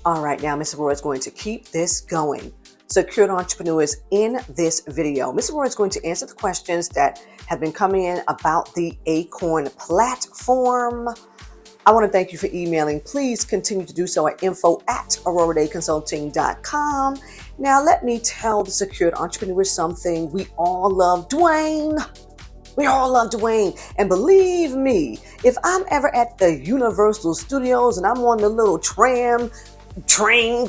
All right, now Miss Aurorah is going to keep this going. Secured entrepreneurs, in this video, Miss Aurorah is going to answer the questions that have been coming in about the Acorn platform. I want to thank you for emailing. Please continue to do so at info@aurorahdayconsulting.com. Now, let me tell the secured entrepreneurs something. We all love Dwayne. We all love Dwayne. And believe me, if I'm ever at the Universal Studios and I'm on the little train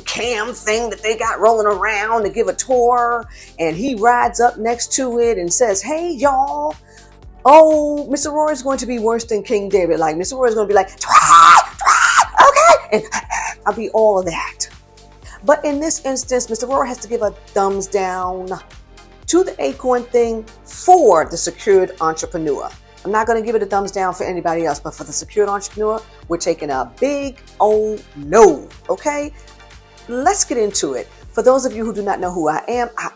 cam thing that they got rolling around to give a tour, and he rides up next to it and says, "Hey, y'all." Oh, Miss Aurorah is going to be worse than King David. Like, Miss Aurorah is going to be like, okay, and I'll be all of that. But in this instance, Miss Aurorah has to give a thumbs down to the Acorn thing for the secured entrepreneur. I'm not going to give it a thumbs down for anybody else, but for the secured entrepreneur, we're taking a big old no. Okay, let's get into it. For those of you who do not know who I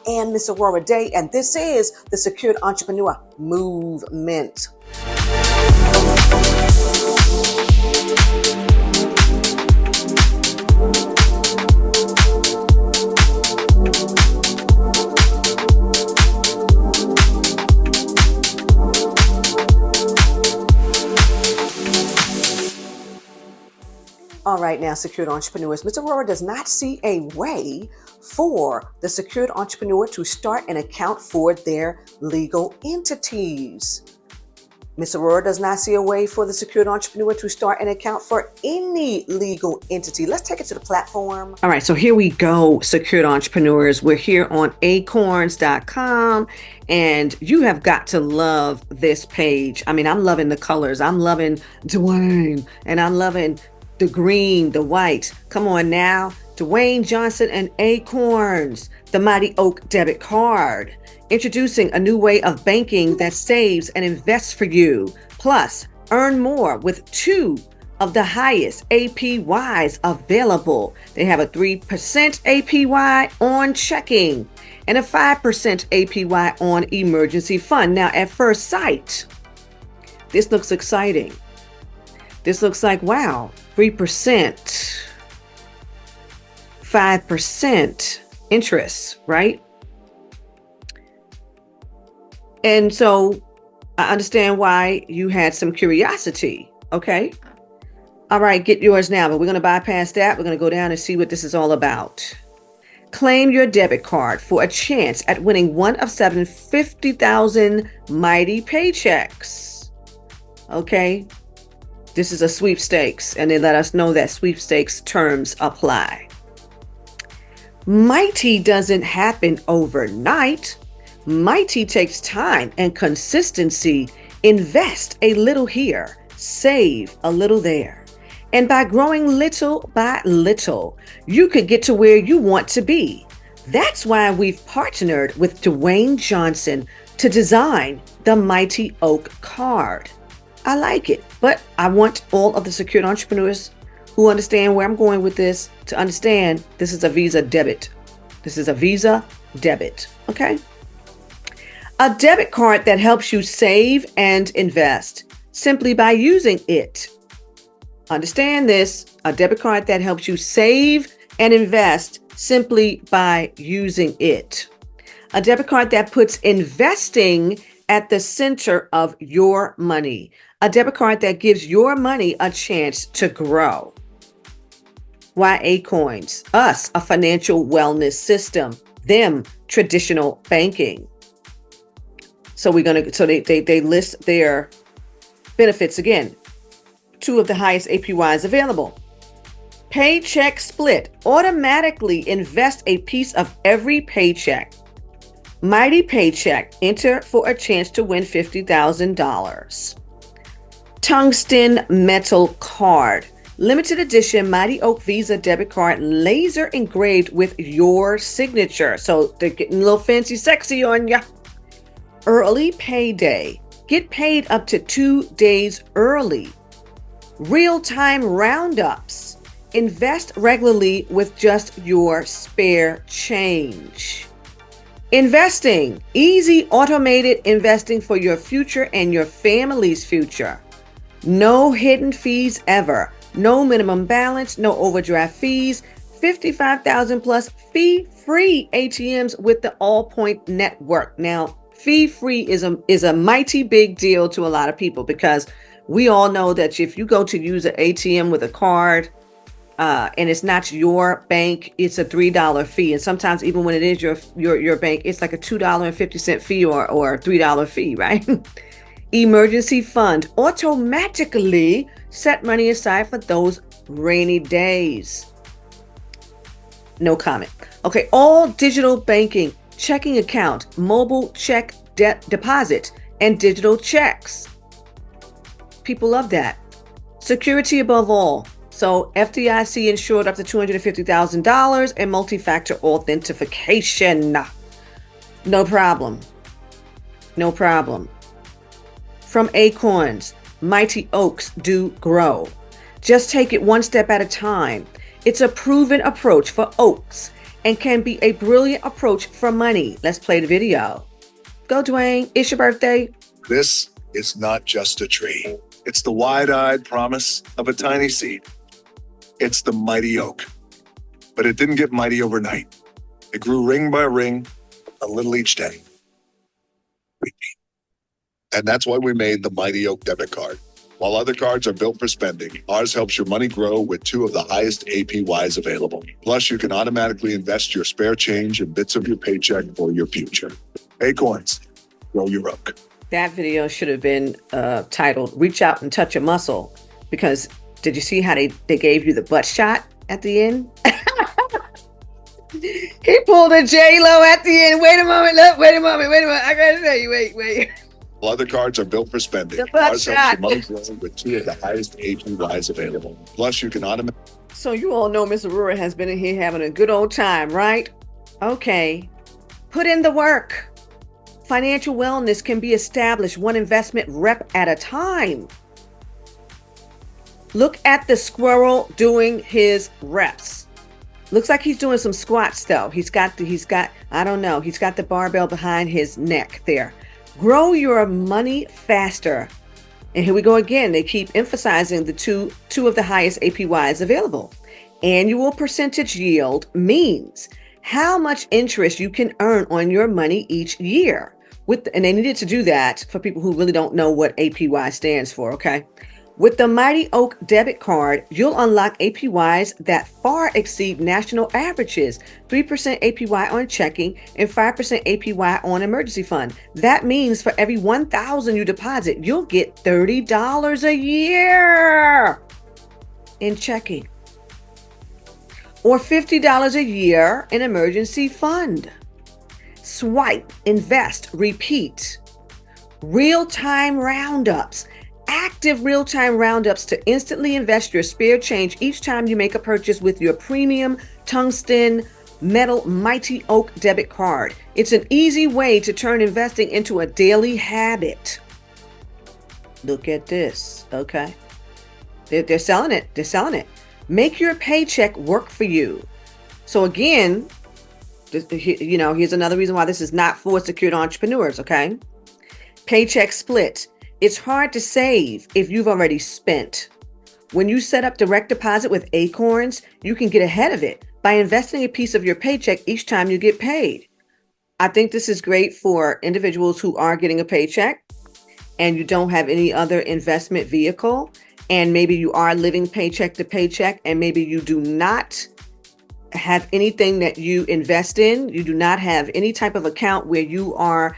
am Miss Aurorah Dey, and this is the Secured Entrepreneur Movement. All right, now, secured entrepreneurs, Miss Aurorah does not see a way for the secured entrepreneur to start an account for their legal entities. Miss Aurorah does not see a way for the secured entrepreneur to start an account for any legal entity. Let's take it to the platform. All right, so here we go, secured entrepreneurs. We're here on acorns.com, and you have got to love this page. I mean, I'm loving the colors. I'm loving Dwayne, and I'm loving the green, the white. Come on now. Dwayne Johnson and Acorns, the Mighty Oak debit card. Introducing a new way of banking that saves and invests for you. Plus, earn more with 2 of the highest APYs available. They have a 3% APY on checking and a 5% APY on emergency fund. Now, at first sight, this looks exciting. This looks like, wow, 3%, 5% interest, right? And so I understand why you had some curiosity, okay? All right, get yours now, but we're going to bypass that. We're going to go down and see what this is all about. Claim your debit card for a chance at winning one of 7 50,000 mighty paychecks, okay? This is a sweepstakes, and they let us know that sweepstakes terms apply. Mighty doesn't happen overnight. Mighty takes time and consistency. Invest a little here, save a little there. And by growing little by little, you could get to where you want to be. That's why we've partnered with Dwayne Johnson to design the Mighty Oak card. I like it, but I want all of the secured entrepreneurs who understand where I'm going with this to understand this is a Visa debit. This is a Visa debit, okay? A debit card that helps you save and invest simply by using it. Understand this, a debit card that helps you save and invest simply by using it. A debit card that puts investing at the center of your money. A debit card that gives your money a chance to grow. Why Acorns? Us, a financial wellness system. Them, traditional banking. So they list their benefits again. 2 of the highest APYs available. Paycheck split. Automatically invest a piece of every paycheck. Mighty Paycheck. Enter for a chance to win $50,000. Tungsten metal card. Limited edition Mighty Oak Visa debit card, laser engraved with your signature. So they're getting a little fancy sexy on ya. Early payday. Get paid up to 2 days early. Real-time roundups. Invest regularly with just your spare change. Investing. Easy automated investing for your future and your family's future. No hidden fees ever. No minimum balance, no overdraft fees. 55,000 plus fee-free ATMs with the Allpoint network. Now, fee-free is a mighty big deal to a lot of people, because we all know that if you go to use an ATM with a card, and it's not your bank, it's a $3 fee. And sometimes even when it is your bank, it's like a $2.50 fee or $3 fee, right? Emergency fund automatically set money aside for those rainy days. No comment. Okay, all digital banking, checking account, mobile check deposit, and digital checks. People love that. Security above all. So FDIC insured up to $250,000 and multi-factor authentication. No problem. No problem. From acorns, mighty oaks do grow. Just take it one step at a time. It's a proven approach for oaks and can be a brilliant approach for money. Let's play the video. Go, Dwayne. It's your birthday. This is not just a tree. It's the wide-eyed promise of a tiny seed. It's the mighty oak. But it didn't get mighty overnight. It grew ring by ring, a little each day. And that's why we made the Mighty Oak debit card. While other cards are built for spending, ours helps your money grow with 2 of the highest APYs available. Plus, you can automatically invest your spare change and bits of your paycheck for your future. Acorns, grow your oak. That video should have been titled "Reach Out and Touch a Muscle," because did you see how they gave you the butt shot at the end? He pulled a J-Lo at the end. Wait a moment, look, wait a moment. I gotta tell you, wait. While other cards are built for spending, The butt ours shot. helps your money grow with 2 of the highest APYs available. Plus, you can automatically... So you all know Miss Aurorah has been in here having a good old time, right? Okay. Put in the work. Financial wellness can be established one investment rep at a time. Look at the squirrel doing his reps. Looks like he's doing some squats though. He's got the barbell behind his neck there. Grow your money faster. And here we go again. They keep emphasizing the two of the highest APYs available. Annual percentage yield means how much interest you can earn on your money each year. And they needed to do that for people who really don't know what APY stands for, okay? With the Mighty Oak debit card, you'll unlock APYs that far exceed national averages. 3% APY on checking and 5% APY on emergency fund. That means for every $1,000 you deposit, you'll get $30 a year in checking, or $50 a year in emergency fund. Swipe, invest, repeat. Real-time roundups. Active real-time roundups to instantly invest your spare change each time you make a purchase with your premium tungsten metal Mighty Oak debit card. It's an easy way to turn investing into a daily habit. Look at this, okay? They're selling it. They're selling it. Make your paycheck work for you. So again, here's another reason why this is not for secured entrepreneurs, okay? Paycheck split. It's hard to save if you've already spent. When you set up direct deposit with Acorns, you can get ahead of it by investing a piece of your paycheck each time you get paid. I think this is great for individuals who are getting a paycheck and you don't have any other investment vehicle, and maybe you are living paycheck to paycheck, and maybe you do not have anything that you invest in. You do not have any type of account where you are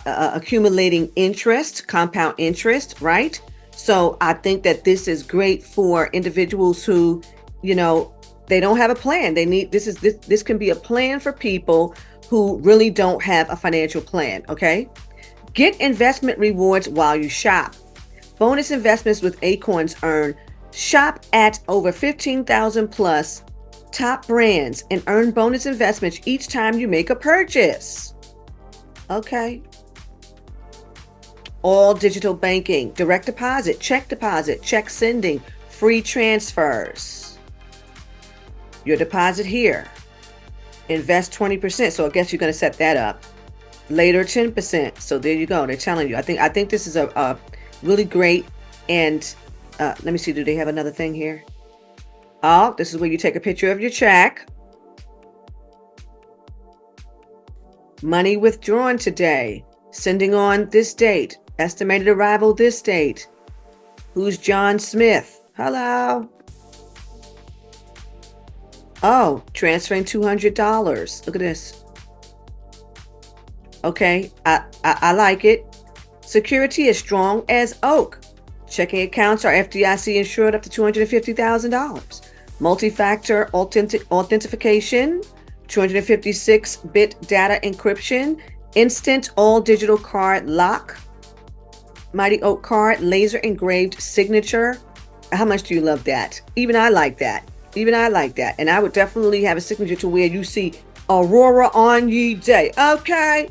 accumulating interest, compound interest, right? So I think that this is great for individuals who, they don't have a plan. This can be a plan for people who really don't have a financial plan, okay? Get investment rewards while you shop. Bonus investments with Acorns earn. Shop at over 15,000 plus top brands and earn bonus investments each time you make a purchase. Okay. All digital banking, direct deposit, check sending, free transfers. Your deposit here. Invest 20%. So I guess you're going to set that up. Later 10%. So there you go. They're telling you. I think this is a really great. And let me see. Do they have another thing here? Oh, this is where you take a picture of your check. Money withdrawn today. Sending on this date. Estimated arrival this date. Who's John Smith? Hello. Oh, transferring $200. Look at this. Okay, I like it. Security as strong as oak. Checking accounts are FDIC insured up to $250,000. Multi-factor authentication, 256-bit data encryption, instant all-digital card lock, Mighty Oak card, laser engraved signature. How much do you love that? Even I like that. And I would definitely have a signature to where you see Aurorah Dey. Okay.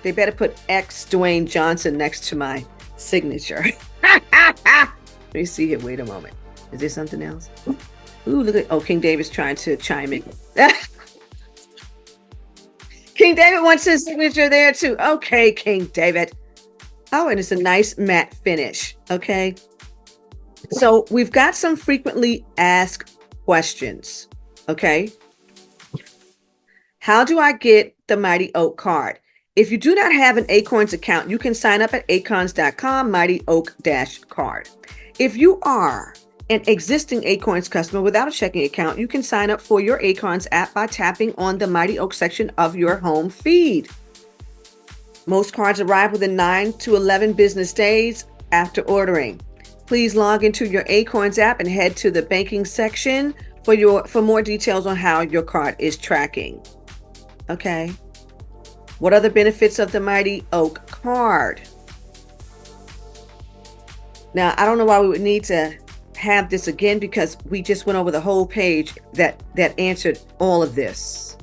They better put X Dwayne Johnson next to my signature. Let me see here. Wait a moment. Is there something else? Ooh, look at, King David's trying to chime in. King David wants his signature there too. Okay, King David. Oh, and it's a nice matte finish. Okay. So we've got some frequently asked questions. Okay. How do I get the Mighty Oak card? If you do not have an Acorns account, you can sign up at acorns.com, Mighty Oak-card. If you are an existing Acorns customer without a checking account, you can sign up for your Acorns app by tapping on the Mighty Oak section of your home feed. Most cards arrive within 9 to 11 business days after ordering. Please log into your Acorns app and head to the banking section for more details on how your card is tracking. Okay. What are the benefits of the Mighty Oak card? Now, I don't know why we would need to have this again because we just went over the whole page that answered all of this.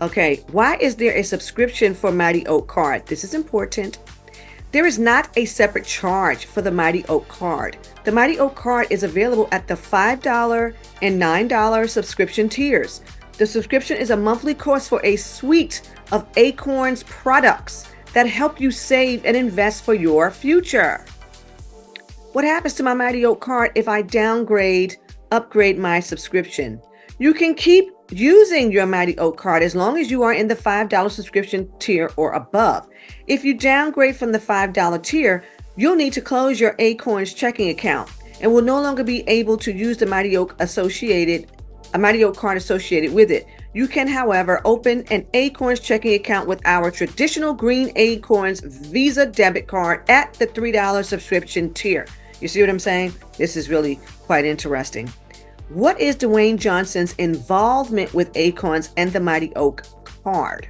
Okay, why is there a subscription for Mighty Oak card? This is important. There is not a separate charge for the Mighty Oak card. The Mighty Oak card is available at the $5 and $9 subscription tiers. The subscription is a monthly cost for a suite of Acorns products that help you save and invest for your future. What happens to my Mighty Oak card if I upgrade my subscription? You can keep using your Mighty Oak card as long as you are in the $5 subscription tier or above. If you downgrade from the $5 tier, you'll need to close your Acorns checking account and will no longer be able to use the Mighty Oak card associated with it. You can, however, open an Acorns checking account with our traditional green Acorns Visa debit card at the $3 subscription tier. You see what I'm saying? This is really quite interesting. What is Dwayne Johnson's involvement with Acorns and the Mighty Oak card?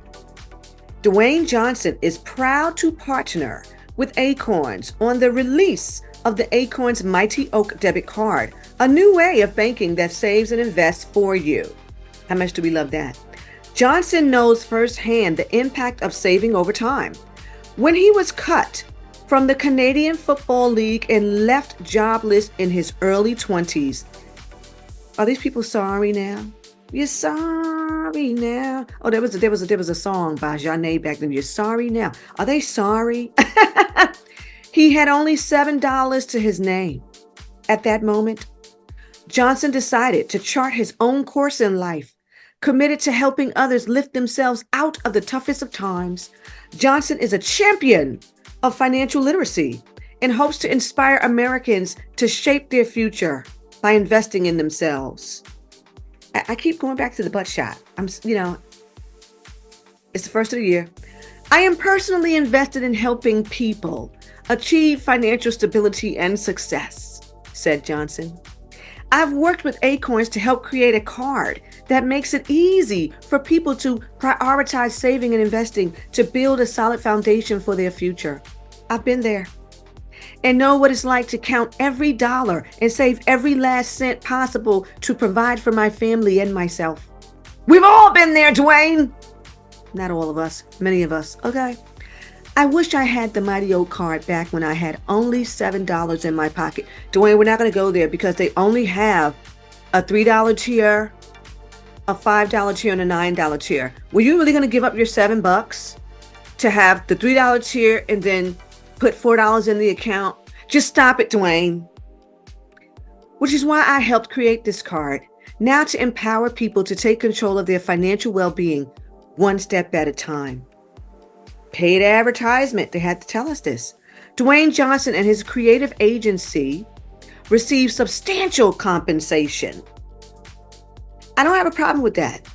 Dwayne Johnson is proud to partner with Acorns on the release of the Acorns Mighty Oak debit card, a new way of banking that saves and invests for you. How much do we love that? Johnson knows firsthand the impact of saving over time. When he was cut from the Canadian Football League and left jobless in his early 20s, are these people sorry now? You're sorry now. Oh, there was a song by Jeanne back then. You're sorry now. Are they sorry? He had only $7 to his name. At that moment, Johnson decided to chart his own course in life, committed to helping others lift themselves out of the toughest of times. Johnson is a champion of financial literacy and hopes to inspire Americans to shape their future by investing in themselves. I keep going back to the butt shot. It's the first of the year. I am personally invested in helping people achieve financial stability and success, said Johnson. I've worked with Acorns to help create a card that makes it easy for people to prioritize saving and investing to build a solid foundation for their future. I've been there and know what it's like to count every dollar and save every last cent possible to provide for my family and myself. We've all been there, Dwayne. Not all of us, many of us. Okay. I wish I had the Mighty Oak card back when I had only $7 in my pocket. Dwayne, we're not going to go there because they only have a $3 tier, a $5 tier, and a $9 tier. Were you really going to give up your $7 to have the $3 tier and then put $4 in the account? Just stop it, Dwayne. which is why I helped create this card, now to empower people to take control of their financial well-being one step at a time. Paid advertisement, they had to tell us this. Dwayne Johnson and his creative agency received substantial compensation. I don't have a problem with that.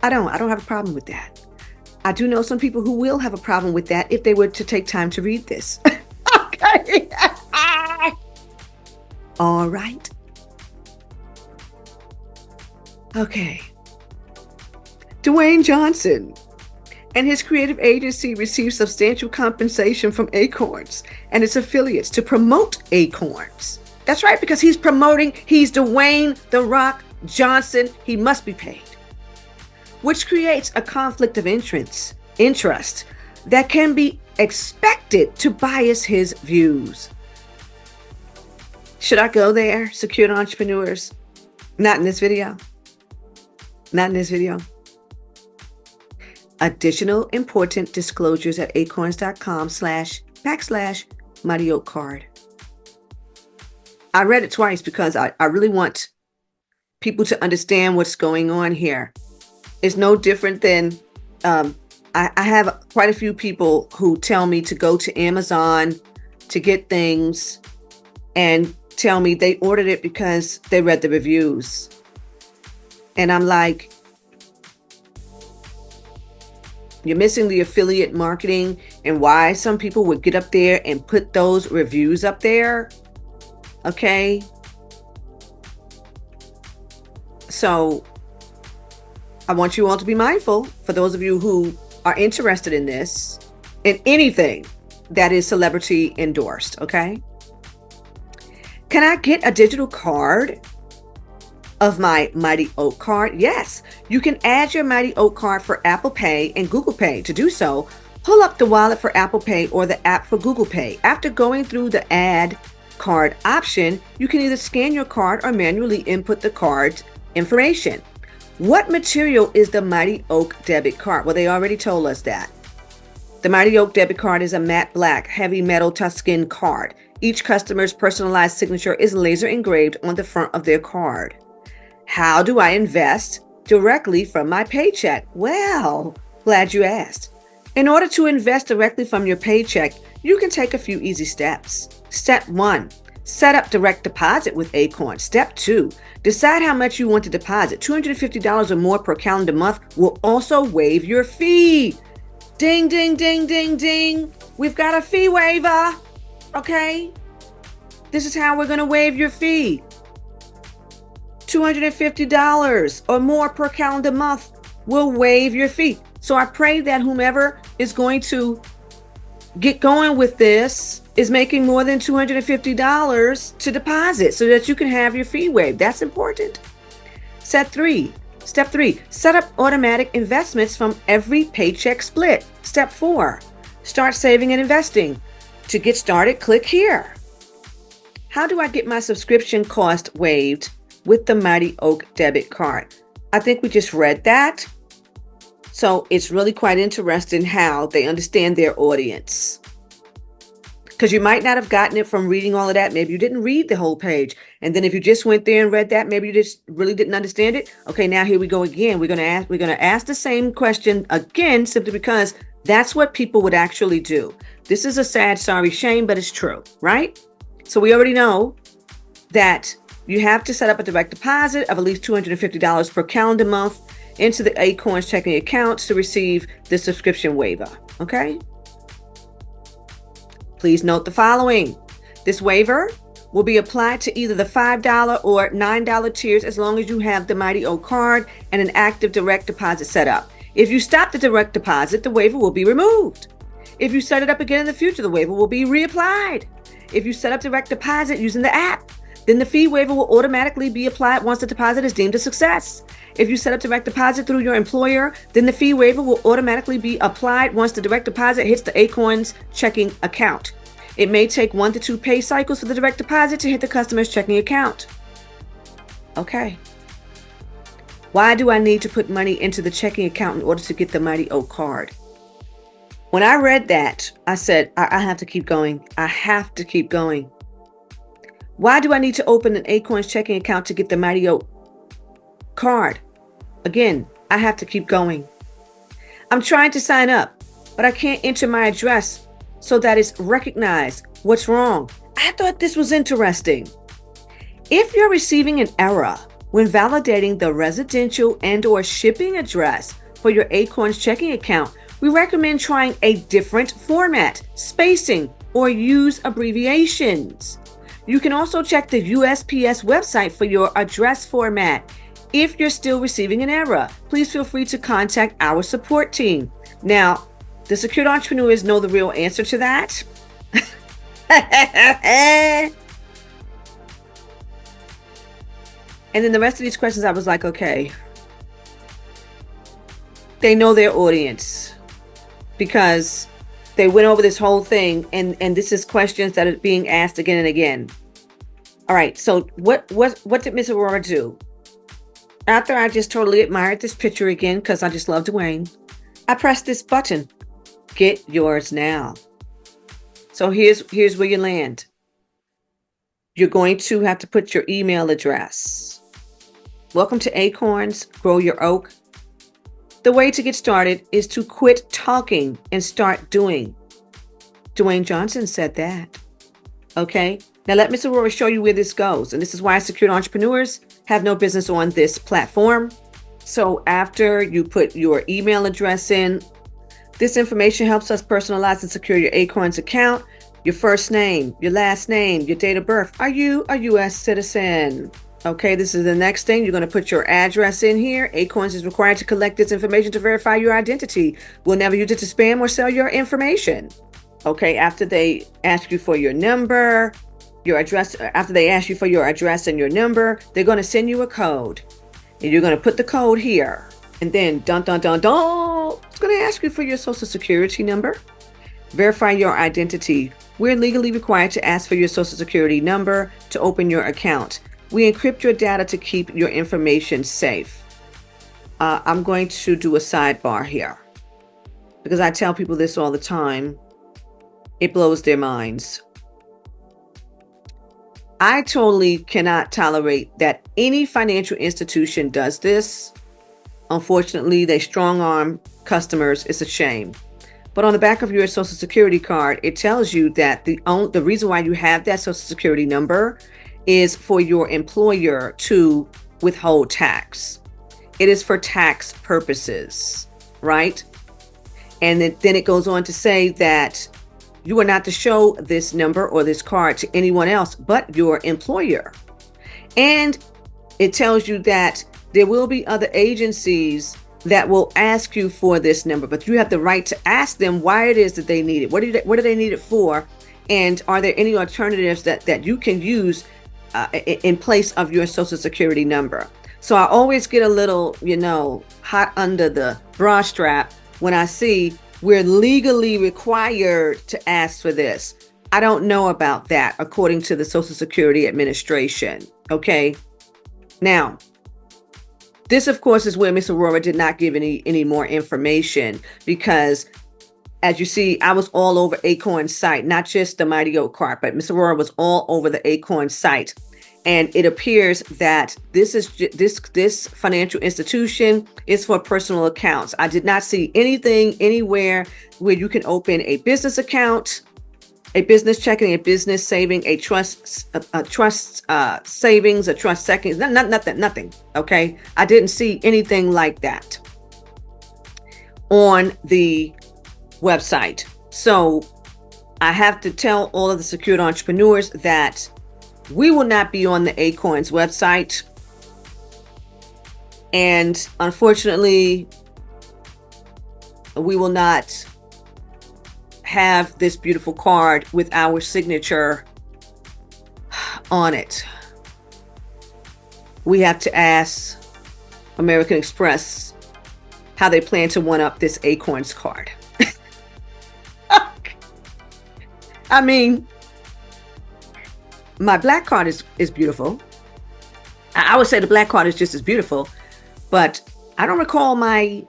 I don't have a problem with that. I do know some people who will have a problem with that if they were to take time to read this. Okay. All right. Okay. Dwayne Johnson and his creative agency received substantial compensation from Acorns and its affiliates to promote Acorns. That's right, because he's Dwayne "The Rock" Johnson. He must be paid, which creates a conflict of interest that can be expected to bias his views. Should I go there, secured entrepreneurs? Not in this video. Not in this video. Additional important disclosures at acorns.com/Mighty Oak card. I read it twice because I really want people to understand what's going on here. It's no different than I have quite a few people who tell me to go to Amazon to get things and tell me they ordered it because they read the reviews. And I'm like, you're missing the affiliate marketing and why some people would get up there and put those reviews up there. Okay. So I want you all to be mindful, for those of you who are interested in this, in anything that is celebrity endorsed. Okay. Can I get a digital card of my Mighty Oak card? Yes, you can add your Mighty Oak card for Apple Pay and Google Pay. To do so, pull up the wallet for Apple Pay or the app for Google Pay. After going through the add card option, you can either scan your card or manually input the card's information. What material is the Mighty Oak debit card? Well, they already told us that. The Mighty Oak debit card is a matte black, heavy metal touchscreen card. Each customer's personalized signature is laser engraved on the front of their card. How do I invest directly from my paycheck? Well, glad you asked. In order to invest directly from your paycheck, you can take a few easy steps. Step 1, set up direct deposit with Acorn. Step 2, decide how much you want to deposit. $250 or more per calendar month will also waive your fee. Ding, ding, ding, ding, ding. We've got a fee waiver. Okay. This is how we're going to waive your fee. $250 or more per calendar month will waive your fee. So I pray that whomever is going to get going with this is making more than $250 to deposit so that you can have your fee waived. That's important. Step 3, set up automatic investments from every paycheck split. Step 4, start saving and investing. To get started, click here. How do I get my subscription cost waived with the Mighty Oak debit card? I think we just read that. So it's really quite interesting how they understand their audience. Because you might not have gotten it from reading all of that. Maybe you didn't read the whole page. And then if you just went there and read that, maybe you just really didn't understand it. Okay, now here we go again. We're gonna ask the same question again, simply because that's what people would actually do. This is a sad, sorry, shame, but it's true, right? So we already know that you have to set up a direct deposit of at least $250 per calendar month into the Acorns checking account to receive the subscription waiver. Okay? Please note the following. This waiver will be applied to either the $5 or $9 tiers as long as you have the Mighty Oak card and an active direct deposit set up. If you stop the direct deposit, the waiver will be removed. If you set it up again in the future, the waiver will be reapplied. If you set up direct deposit using the app, then the fee waiver will automatically be applied once the deposit is deemed a success. If you set up direct deposit through your employer, then the fee waiver will automatically be applied once the direct deposit hits the Acorns checking account. It may take 1 to 2 pay cycles for the direct deposit to hit the customer's checking account. Okay. Why do I need to put money into the checking account in order to get the Mighty Oak card? When I read that, I said, I have to keep going. I have to keep going. Why do I need to open an Acorns checking account to get the Mighty Oak card? Again, I have to keep going. I'm trying to sign up, but I can't enter my address so that it's recognized. What's wrong? I thought this was interesting. If you're receiving an error when validating the residential and/or shipping address for your Acorns checking account, we recommend trying a different format, spacing, or use abbreviations. You can also check the USPS website for your address format. If you're still receiving an error, please feel free to contact our support team. Now, the secured entrepreneurs know the real answer to that. And then the rest of these questions, I was like, okay, they know their audience because they went over this whole thing, and this is questions that are being asked again and again. All right, so what did Miss Aurorah do? After I just totally admired this picture again, because I just love Dwayne, I pressed this button, get yours now. So here's where you land. You're going to have to put your email address. Welcome to Acorns, Grow Your Oak. The way to get started is to quit talking and start doing. Dwayne Johnson said that. Okay, now let Miss Aurorah show you where this goes. And this is why secured entrepreneurs have no business on this platform. So after you put your email address in, this information helps us personalize and secure your Acorns account. Your first name, your last name, your date of birth. Are you a U.S. citizen? Okay, this is the next thing. You're going to put your address in here. Acorns is required to collect this information to verify your identity. We'll never use it to spam or sell your information. Okay, after they ask you for your number, your address, after they ask you for your address and your number, they're going to send you a code. And you're going to put the code here. And then, dun, dun, dun, dun, it's going to ask you for your social security number. Verify your identity. We're legally required to ask for your social security number to open your account. We encrypt your data to keep your information safe. I'm going to do a sidebar here because I tell people this all the time. It blows their minds. I totally cannot tolerate that any financial institution does this. Unfortunately, they strong arm customers. It's a shame. But on the back of your social security card, it tells you that the reason why you have that social security number is for your employer to withhold tax. It is for tax purposes, right? And then it goes on to say that you are not to show this number or this card to anyone else but your employer. And it tells you that there will be other agencies that will ask you for this number, but you have the right to ask them why it is that they need it. What do they need it for? And are there any alternatives that you can use in place of your social security number? So I always get a little, hot under the bra strap when I see we're legally required to ask for this. I don't know about that according to the Social Security Administration. Okay. Now, this, of course, is where Miss Aurorah did not give any more information because, as you see, I was all over Acorn's site, not just the Mighty Oak card, but Miss Aurorah was all over the Acorn site. And it appears that this financial institution is for personal accounts. I did not see anything anywhere where you can open a business account, a business checking, a business saving, a trust savings, a trust seconds, nothing. Okay. I didn't see anything like that on the website. So I have to tell all of the secured entrepreneurs that we will not be on the Acorns website. And unfortunately, we will not have this beautiful card with our signature on it. We have to ask American Express how they plan to one-up this Acorns card. I mean, my black card is beautiful. I would say the black card is just as beautiful, but I don't recall my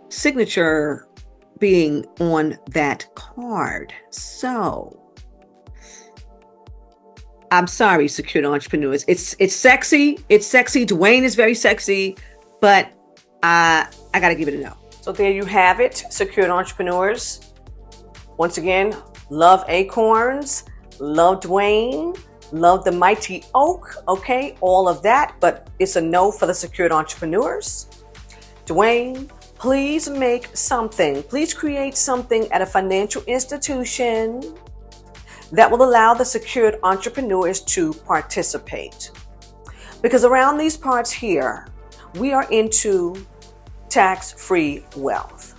signature being on that card. So I'm sorry, secured entrepreneurs. It's sexy. It's sexy. Dwayne is very sexy, but I gotta give it a no. So there you have it, secured entrepreneurs. Once again, love acorns, love Dwayne, love the mighty oak, okay, all of that, but it's a no for the secured entrepreneurs. Dwayne, please make something, please create something at a financial institution that will allow the secured entrepreneurs to participate. Because around these parts here, we are into tax-free wealth.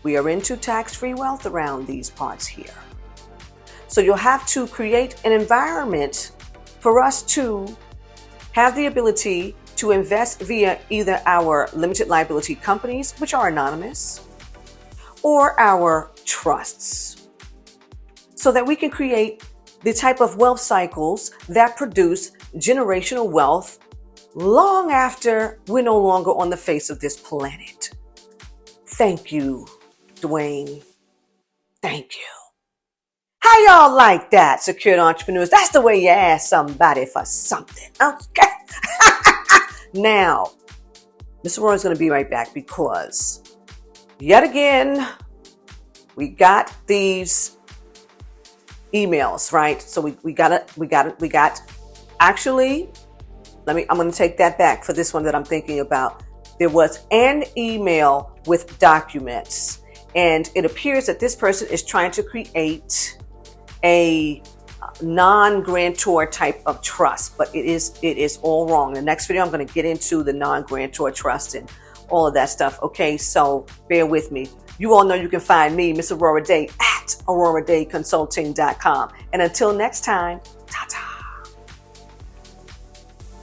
We are into tax-free wealth around these parts here. So you'll have to create an environment for us to have the ability to invest via either our limited liability companies, which are anonymous, or our trusts, so that we can create the type of wealth cycles that produce generational wealth long after we're no longer on the face of this planet. Thank you, Dwayne. Thank you. How y'all like that, secured entrepreneurs? That's the way you ask somebody for something, okay? Now, Miss Aurorah is going to be right back because yet again, we got these emails, right? So we got actually, I'm going to take that back for this one that I'm thinking about. There was an email with documents, and it appears that this person is trying to create a non-grantor type of trust, but it is all wrong. In the next video, I'm going to get into the non-grantor trust and all of that stuff. Okay, so bear with me. You all know you can find me, Miss Aurorah Dey, at AurorahDeyConsulting.com. And until next time,